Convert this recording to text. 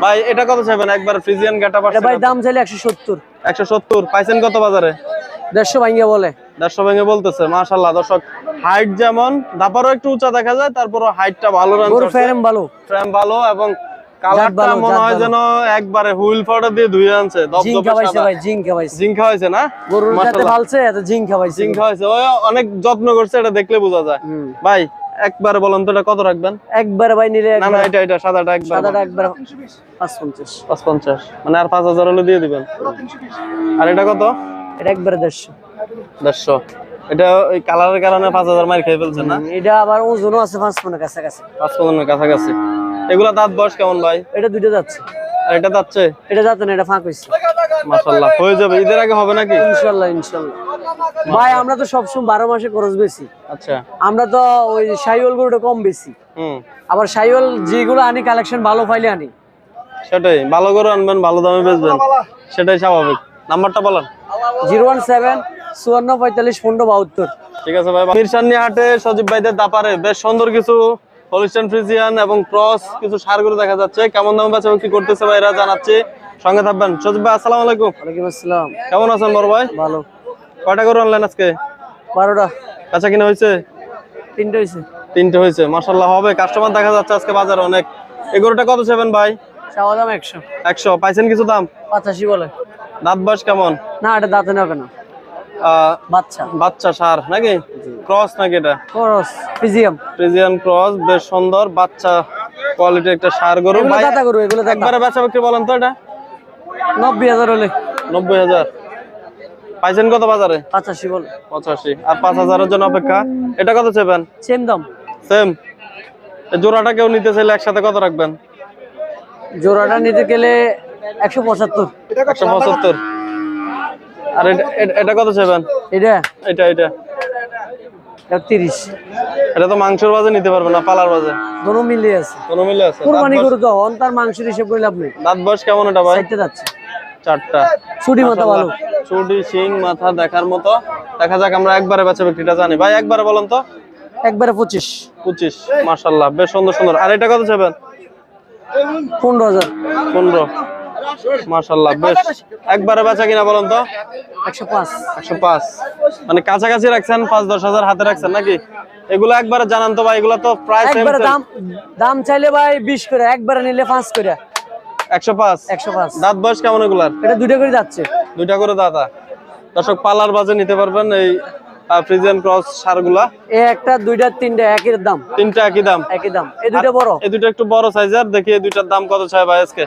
ভাই এটা কত চাইবেন? একবার ফ্রিজিয়ান গেটআপ আছে ভাই, দাম চাইলে 170। 170 পাইছেন কত বাজারে? 150 ভাঙিয়ে বলে। 150 ভেঙে বলতেছে। মাশাআল্লাহ দর্শক, হাইট যেমন দাপারও একটু উঁচা দেখা যায়, তারপর হাইটটা ভালো রান করছে, ফ্রেম ভালো, ফ্রেম ভালো, এবং কালারটা মনে হয় যেন একবারে হুইল ফাটা দিয়ে ধুয়ে আনছে। জিঙ্কা পাইছে ভাই, জিঙ্কা পাইছে। জিঙ্কা হয়েছে না? গরুর যাতে ভালছে এত জিঙ্কা পাইছে। জিঙ্কা হয়েছে, ওই অনেক যত্ন করছে, এটা দেখলে বোঝা যায়। ভাই একবার বলেন তো এটা কত রাখবেন? একবার ভাই নিলে না না, এটা সাদাটা একবার 550। 550 মানে আর 5000 হলে দিয়ে দিবেন। আর এটা কত? এটা একবারে 150। 150 এটা ওই কালারের কারণে 5000 মার খেয়ে ফেলছেন না? এটা আবার ওজনও আছে 5 মনের কাছাকাছি। 5 মনের কাছাকাছি। এগুলা দাঁত বয়স কেমন ভাই? এটা দুইটা যাচ্ছে। আর এটা যাচ্ছে? এটা যাচ্ছে না, এটা ফাঁক হইছে। মাশাআল্লাহ, হয়ে যাবে, ঈদের আগে হবে নাকি? ইনশাআল্লাহ ইনশাআল্লাহ। ভাই আমরা তো সবসময় 12 মাসে খরচ বেশি। আচ্ছা, আমরা তো ওই শাইওয়াল গরুটা কম বেশি। আবার শাইওয়াল যেগুলো আনি কালেকশন ভালো পাইলে আনি। সেটাই, ভালো করে আনবেন, ভালো দামে বেচবেন, সেটাই স্বাভাবিক। নাম্বারটা বলেন। 017 54 45 15 72। ঠিক আছে ভাই। মিরসানি হাটে সজীব ভাইদের দাপারে বেশ সুন্দর কিছু হলিস্টাইন ফ্রিজিয়ান এবং ক্রস কিছু ষাঁড়গরু দেখা যাচ্ছে। কেমন দামে বেচা বিক্রি করতেছে ভাইরা জানাচ্ছে, সঙ্গে থাকবেন। সজীব ভাই আসসালামু আলাইকুম। ওয়ালাইকুম আসসালাম। কেমন আছেন বড় ভাই? ভালো। কয়টা গরু আনলেন আজকে? 12টা। বেচা কিনা হয়েছে? 3টা হইছে। 3টে হয়েছে, মাশাআল্লাহ। হবে, কাস্টমার দেখা যাচ্ছে আজকে বাজারে অনেক। এই গরুটা কত চাইবেন ভাই? চাওয়া দাম 100। 100 পাইছেন কিছু দাম? 85 বলে। দাঁত বয়স কেমন? না, এটা দাঁতে নেবে না। বাচ্চা বাচ্চা ষাঁড় নাকি? ক্রস নাকি এটা? ক্রস ফ্রিজিয়াম। ফ্রিজিয়ান ক্রস, বেশ সুন্দর বাচ্চা কোয়ালিটির একটা ষাঁড় গরু। এগুলো দাতা গরু, এগুলো দাতা। একবারে বেচা বিক্রি বলেন তো এটা? 90000 হলে। 90000 পাইছেন কত বাজারে? 85 বলে। 85 আর 5000 এর জন্য অপেক্ষা। এটা কত চাইবেন? সেম দাম। সেম। এই জোড়াটা কেউ নিতে চাইলে একসাথে কত রাখবেন? জোড়াটা নিতে গেলে 175। 175। আর এটা কত চাইবেন? এটা এটা 30। এটা তো মাংসের বাজে নিতে পারবে না, পালার বাজে দোনো মিলে আছে। কোনো মিলে আছে। কুরবানি গরু তো তার মাংসের হিসাব করে লাভ নেই। দাঁত বয়স কেমন এটা ভাই? 4টা যাচ্ছে। 4টা। ছুটি মাথা ভালো। ছুটি শিং মাথা দেখার মতো। দেখা যাক, আমরা একবারে বেচা বিক্রিটা জানি। ভাই একবারে বলেন তো? একবারে 25। 25 মাশাআল্লাহ, বেশ সুন্দর সুন্দর। আর এটা কত চাইবেন? 15000। 15 মাশাআল্লাহ, বেশ। একবারে বেচা কিনা বলেন তো? 105। 105 মানে কাছাকাছি রাখছেন, 5-10 হাজার হাতে রাখছেন নাকি? এগুলো একবারে জানান তো ভাই, এগুলো তো প্রায় সেম। একবারে দাম চাইলে ভাই 20 করে, একবারে নিলে 5 করে। 105। 105। দাঁত বয়স কেমন এগুলার? এটা দুইটা করে যাচ্ছে। দুইটা করে দাদা। দর্শক, পালার বাজে নিতে পারবেন এই ফ্রিজিয়ান ক্রস ষাঁড়গুলা। এই একটা, দুইটা, তিনটা একই দাম। তিনটা একই দাম? একই দাম। এই দুইটা বড়, এই দুইটা একটু বড় সাইজের। দেখি এই দুইটার দাম কত চাই ভাই আজকে?